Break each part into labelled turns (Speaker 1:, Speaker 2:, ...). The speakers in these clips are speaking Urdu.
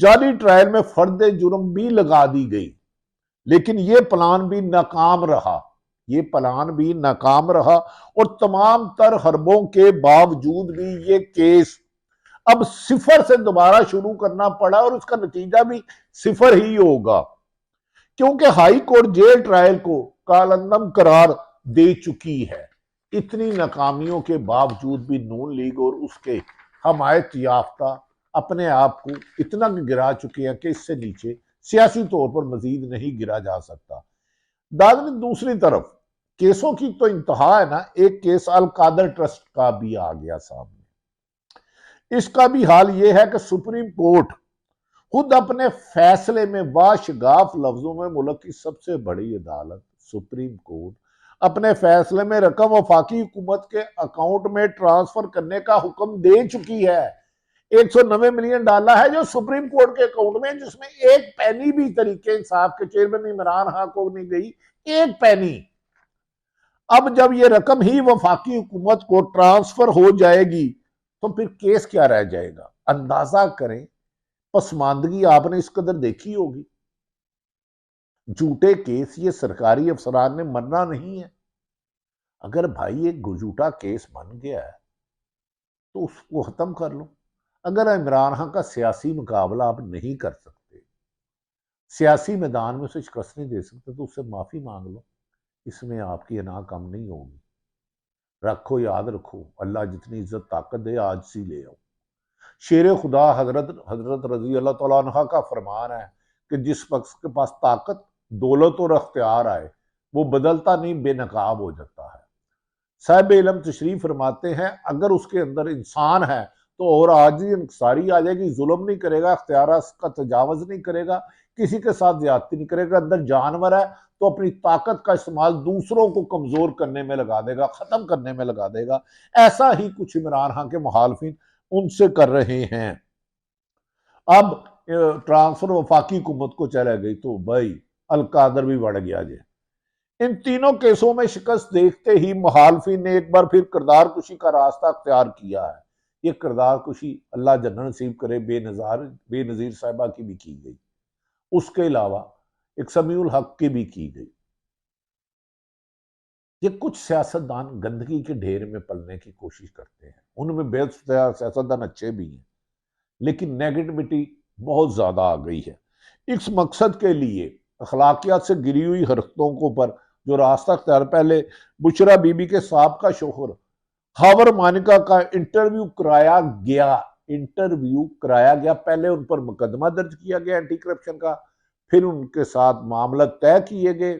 Speaker 1: جعلی ٹرائل میں فرد جرم بھی لگا دی گئی، لیکن یہ پلان بھی ناکام رہا، اور تمام تر حربوں کے باوجود بھی یہ کیس اب صفر سے دوبارہ شروع کرنا پڑا، اور اس کا نتیجہ بھی صفر ہی ہوگا، کیونکہ ہائی کورٹ جیل ٹرائل کو کالعدم قرار دے چکی ہے۔ اتنی ناکامیوں کے باوجود بھی نون لیگ اور اس کے حمایت یافتہ اپنے آپ کو اتنا گرا چکے ہیں کہ اس سے نیچے سیاسی طور پر مزید نہیں گرا جا سکتا۔ دادن دوسری طرف کیسوں کی تو انتہا ہے نا، ایک کیس القادر ٹرسٹ کا بھی آ گیا سامنے۔ اس کا بھی حال یہ ہے کہ سپریم کورٹ خود اپنے فیصلے میں واشگاف لفظوں میں ملک کی سب سے بڑی عدالت سپریم کورٹ اپنے فیصلے میں رقم وفاقی حکومت کے اکاؤنٹ میں ٹرانسفر کرنے کا حکم دے چکی ہے۔ 190 ملین ڈالر ہے جو سپریم کورٹ کے اکاؤنٹ میں، جس میں ایک پینی بھی طریقہ انصاف کے چیئرمین عمران خان کو نہیں گئی، ایک پینی۔ اب جب یہ رقم ہی وفاقی حکومت کو ٹرانسفر ہو جائے گی تو پھر کیس کیا رہ جائے گا؟ اندازہ کریں، پسماندگی آپ نے اس قدر دیکھی ہوگی۔ جھوٹے کیس یہ سرکاری افسران نے مرنا نہیں ہے۔ اگر بھائی ایک جھوٹا کیس بن گیا ہے تو اس کو ختم کر لو۔ اگر عمران خان کا سیاسی مقابلہ آپ نہیں کر سکتے، سیاسی میدان میں اسے شکست نہیں دے سکتے، تو اس سے معافی مانگ لو، اس میں آپ کی انا کم نہیں ہوگی۔ رکھو، یاد رکھو، اللہ جتنی عزت طاقت دے آج سی لے آؤ۔ شیر خدا حضرت رضی اللہ تعالیٰ عنہ کا فرمان ہے کہ جس شخص کے پاس طاقت، دولت اور اختیار آئے وہ بدلتا نہیں، بے نقاب ہو جاتا ہے۔ صاحب علم تشریف فرماتے ہیں اگر اس کے اندر انسان ہے تو اور عاجزی انکساری آ جائے گی، ظلم نہیں کرے گا، اختیارات کا تجاوز نہیں کرے گا، کسی کے ساتھ زیادتی نہیں کرے گا۔ اندر جانور ہے تو اپنی طاقت کا استعمال دوسروں کو کمزور کرنے میں لگا دے گا، ختم کرنے میں لگا دے گا۔ ایسا ہی کچھ عمران خان کے مخالفین ان سے کر رہے ہیں۔ اب ٹرانسفر وفاقی حکومت کو چلے گئی تو بھائی القادر بھی بڑھ گیا جی۔ ان تینوں کیسوں میں شکست دیکھتے ہی مخالفین نے ایک بار پھر کردار کشی کا راستہ اختیار کیا ہے۔ یہ کردار کشی اللہ جنت نصیب کرے بے نظیر صاحبہ کی بھی کی گئی، اس کے علاوہ ایک سمیع الحق کی بھی کی گئی۔ یہ کچھ سیاستدان گندگی کے ڈھیر میں پلنے کی کوشش کرتے ہیں، ان میں بے سیاستدان اچھے بھی ہیں، لیکن نیگیٹیوٹی بہت زیادہ آ گئی ہے۔ اس مقصد کے لیے اخلاقیات سے گری ہوئی حرکتوں کو پر جو راستہ اختیار، پہلے بشرا بی بی کے صاحب کا شوہر ہاور مانیکا کا انٹرویو کرایا گیا، پہلے ان پر مقدمہ درج کیا گیا اینٹی کرپشن کا، پھر ان کے ساتھ معاملہ طے کیے گئے،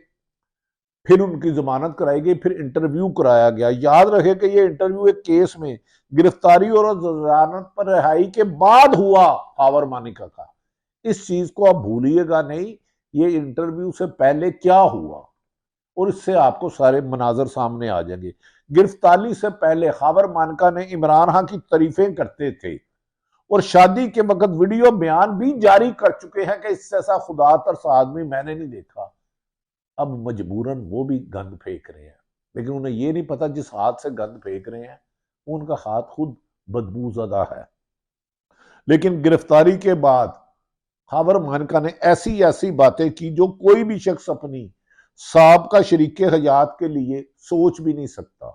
Speaker 1: پھر ان کی ضمانت کرائی گئی، پھر انٹرویو کرایا گیا۔ یاد رکھے کہ یہ انٹرویو ایک کیس میں گرفتاری اور ضمانت پر رہائی کے بعد ہوا ہاور مانیکا کا۔ اس چیز کو آپ بھولیے گا نہیں، یہ انٹرویو سے پہلے کیا ہوا، اور اس سے آپ کو سارے مناظر سامنے آ جائیں گے۔ گرفتاری سے پہلے ہاور مانیکا نے عمران خان کی تعریفیں کرتے تھے اور شادی کے وقت ویڈیو بیان بھی جاری کر چکے ہیں کہ اس سے ایسا خدا ترس آدمی میں نے نہیں دیکھا۔ اب مجبوراً وہ بھی گند پھینک رہے ہیں، لیکن انہیں یہ نہیں پتا جس ہاتھ سے گند پھینک رہے ہیں ان کا ہاتھ خود بدبو زدہ ہے۔ لیکن گرفتاری کے بعد ہاور مانیکا نے ایسی باتیں کی جو کوئی بھی شخص اپنی سابقہ شریک حیات کے لیے سوچ بھی نہیں سکتا،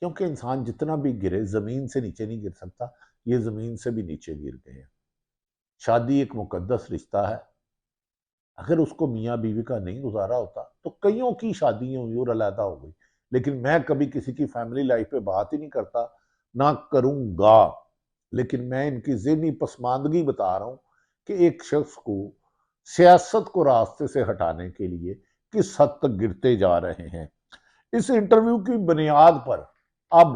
Speaker 1: کیونکہ انسان جتنا بھی گرے زمین سے نیچے نہیں گر سکتا، یہ زمین سے بھی نیچے گر گئے ہیں۔ شادی ایک مقدس رشتہ ہے، اگر اس کو میاں بیوی کا نہیں گزارا ہوتا تو کئیوں کی شادیاں ہوئی اور علیحدہ ہو گئی، لیکن میں کبھی کسی کی فیملی لائف پہ بات ہی نہیں کرتا، نہ کروں گا، لیکن میں ان کی ذہنی پسماندگی بتا رہا ہوں کہ ایک شخص کو سیاست کو راستے سے ہٹانے کے لیے کس حد تک گرتے جا رہے ہیں۔ اس انٹرویو کی بنیاد پر اب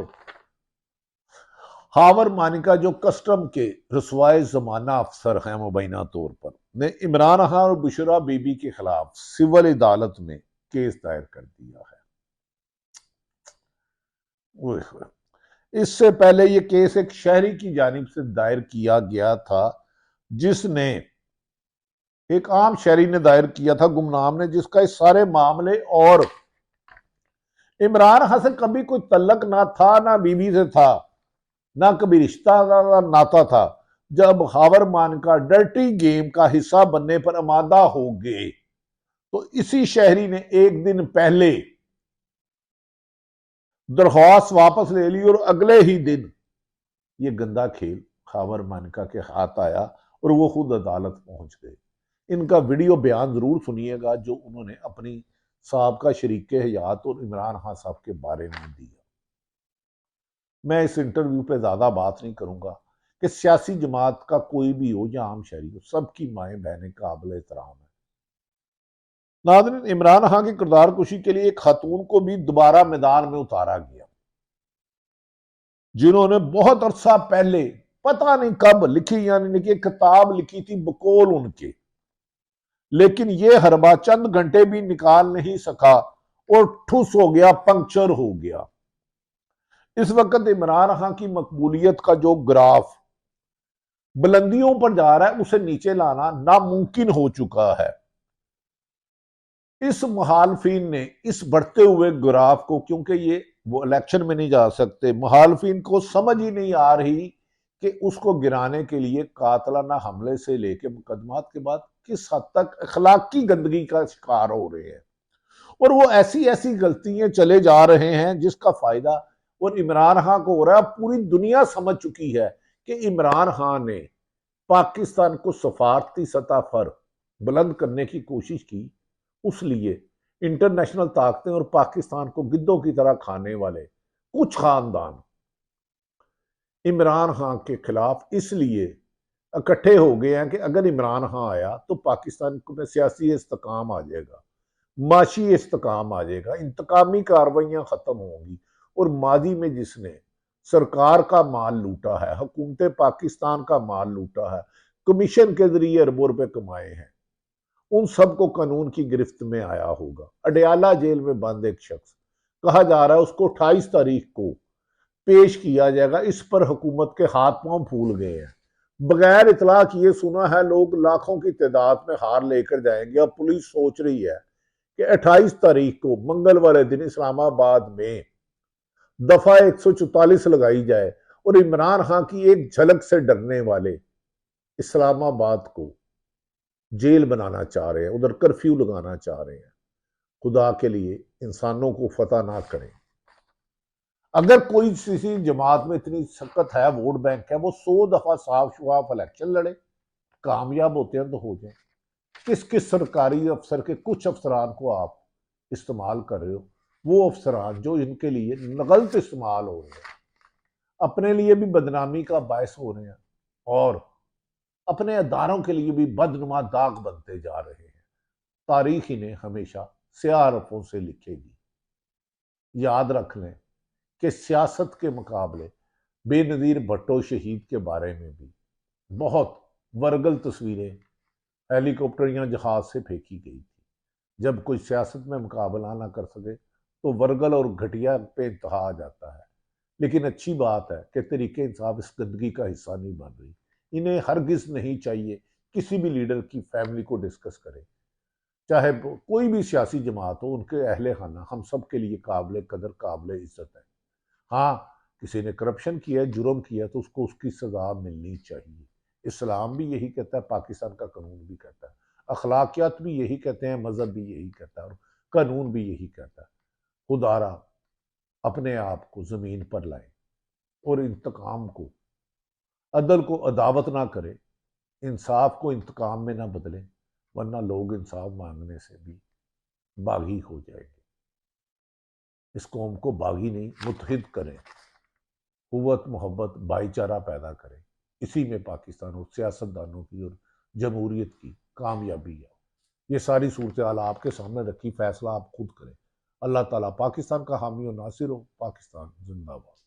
Speaker 1: ہاور مانیکا جو کسٹم کے رسوائے زمانہ افسر ہیں مبینہ طور پر، نے عمران خان اور بشرا بی بی کے خلاف سول عدالت میں کیس دائر کر دیا ہے۔ اس سے پہلے یہ کیس ایک شہری کی جانب سے دائر کیا گیا تھا، جس نے ایک عام شہری نے دائر کیا تھا، گمنام نے، جس کا اس سارے معاملے اور عمران خان سے کبھی کوئی تعلق نہ تھا، نہ بیوی سے تھا، نہ کبھی رشتہ ناتا تھا، جب ہاورمان کا ڈرٹی گیم کا حصہ بننے پر آمادہ ہو گئے تو اسی شہری نے ایک دن پہلے درخواست واپس لے لی اور اگلے ہی دن یہ گندا کھیل ہاورمانکا کے ہاتھ آیا اور وہ خود عدالت پہنچ گئے۔ ان کا ویڈیو بیان ضرور سنیے گا جو انہوں نے اپنی سابقہ شریک حیات اور عمران خان صاحب کے بارے میں دیا۔ میں اس انٹرویو پہ زیادہ بات نہیں کروں گا کہ سیاسی جماعت کا کوئی بھی ہو یا عام شہری ہو، سب کی مائیں بہنیں قابل احترام ہیں۔ ناظرین، عمران خان کی کردار کشی کے لیے ایک خاتون کو بھی دوبارہ میدان میں اتارا گیا، جنہوں نے بہت عرصہ پہلے پتہ نہیں کب لکھی، یعنی کہ کتاب لکھی تھی بقول ان کے، لیکن یہ حربہ چند گھنٹے بھی نکال نہیں سکا اور ٹھوس ہو گیا، پنکچر ہو گیا۔ اس وقت عمران خان کی مقبولیت کا جو گراف بلندیوں پر جا رہا ہے اسے نیچے لانا ناممکن ہو چکا ہے۔ اس مخالفین نے اس بڑھتے ہوئے گراف کو، کیونکہ یہ وہ الیکشن میں نہیں جا سکتے، مخالفین کو سمجھ ہی نہیں آ رہی کہ اس کو گرانے کے لیے قاتلانہ حملے سے لے کے مقدمات کے بعد کس حد تک اخلاقی گندگی کا شکار ہو رہے ہیں، اور وہ ایسی ایسی غلطیاں چلے جا رہے ہیں جس کا فائدہ اور عمران خان کو ہو رہا ہے۔ پوری دنیا سمجھ چکی ہے کہ عمران خان نے پاکستان کو سفارتی سطح پر بلند کرنے کی کوشش کی، اس لیے انٹرنیشنل طاقتیں اور پاکستان کو گدوں کی طرح کھانے والے کچھ خاندان عمران خان کے خلاف اس لیے اکٹھے ہو گئے ہیں کہ اگر عمران خان آیا تو پاکستان میں سیاسی استحکام آ جائے گا، معاشی استحکام آ جائے گا، انتقامی کارروائیاں ختم ہوں گی، اور ماضی میں جس نے سرکار کا مال لوٹا ہے، حکومت پاکستان کا مال لوٹا ہے، کمیشن کے ذریعے اربوں روپے کمائے ہیں، ان سب کو قانون کی گرفت میں آیا ہوگا۔ اڈیالہ جیل میں بند ایک شخص کہا جا رہا ہے اس کو 28 تاریخ کو پیش کیا جائے گا، اس پر حکومت کے ہاتھ پاؤں پھول گئے ہیں۔ بغیر اطلاع کیے سنا ہے لوگ لاکھوں کی تعداد میں ہار لے کر جائیں گے، اب پولیس سوچ رہی ہے کہ 28 تاریخ کو منگل والے دن اسلام آباد میں دفعہ 144 لگائی جائے اور عمران خان کی ایک جھلک سے ڈرنے والے اسلام آباد کو جیل بنانا چاہ رہے ہیں، ادھر کرفیو لگانا چاہ رہے ہیں۔ خدا کے لیے انسانوں کو فتح نہ کریں۔ اگر کوئی کسی جماعت میں اتنی سخت ہے، ووٹ بینک ہے، وہ 100 دفعہ صاف شفاف الیکشن لڑے، کامیاب ہوتے ہیں تو ہو جائیں۔ کس کس سرکاری افسر کے کچھ افسران کو آپ استعمال کر رہے ہو، وہ افسران جو ان کے لیے غلط استعمال ہو رہے ہیں، اپنے لیے بھی بدنامی کا باعث ہو رہے ہیں اور اپنے اداروں کے لیے بھی بدنما داغ بنتے جا رہے ہیں۔ تاریخ انہیں ہمیشہ سیاہ حروفوں سے لکھے گی۔ یاد رکھ لیں کہ سیاست کے مقابلے بے نظیر بھٹو شہید کے بارے میں بھی بہت ورگل تصویریں ہیلی کاپٹر یا جہاز سے پھینکی گئی تھی۔ جب کوئی سیاست میں مقابلہ نہ کر سکے تو ورگل اور گھٹیا پہ انتہا آ جاتا ہے، لیکن اچھی بات ہے کہ تحریک انصاف اس گندگی کا حصہ نہیں بن رہی۔ انہیں ہرگز نہیں چاہیے کسی بھی لیڈر کی فیملی کو ڈسکس کرے، چاہے کوئی بھی سیاسی جماعت ہو، ان کے اہل خانہ ہم سب کے لیے قابل قدر، قابل عزت ہے۔ ہاں، کسی نے کرپشن کیا، جرم کیا تو اس کو اس کی سزا ملنی چاہیے۔ اسلام بھی یہی کہتا ہے، پاکستان کا قانون بھی کہتا ہے، اخلاقیات بھی یہی کہتے ہیں، مذہب بھی یہی کہتا ہے اور قانون بھی یہی کہتا ہے۔ خدا را اپنے آپ کو زمین پر لائیں اور انتقام کو، عدل کو عداوت نہ کرے، انصاف کو انتقام میں نہ بدلیں، ورنہ لوگ انصاف مانگنے سے بھی باغی ہو جائیں گے۔ اس قوم کو باغی نہیں، متحد کریں، قوت، محبت، بھائی چارہ پیدا کریں، اسی میں پاکستان اور سیاستدانوں کی اور جمہوریت کی کامیابی ہے۔ یہ ساری صورتحال آپ کے سامنے رکھی، فیصلہ آپ خود کریں۔ اللہ تعالیٰ پاکستان کا حامی و ناصر ہو۔ پاکستان زندہ باد۔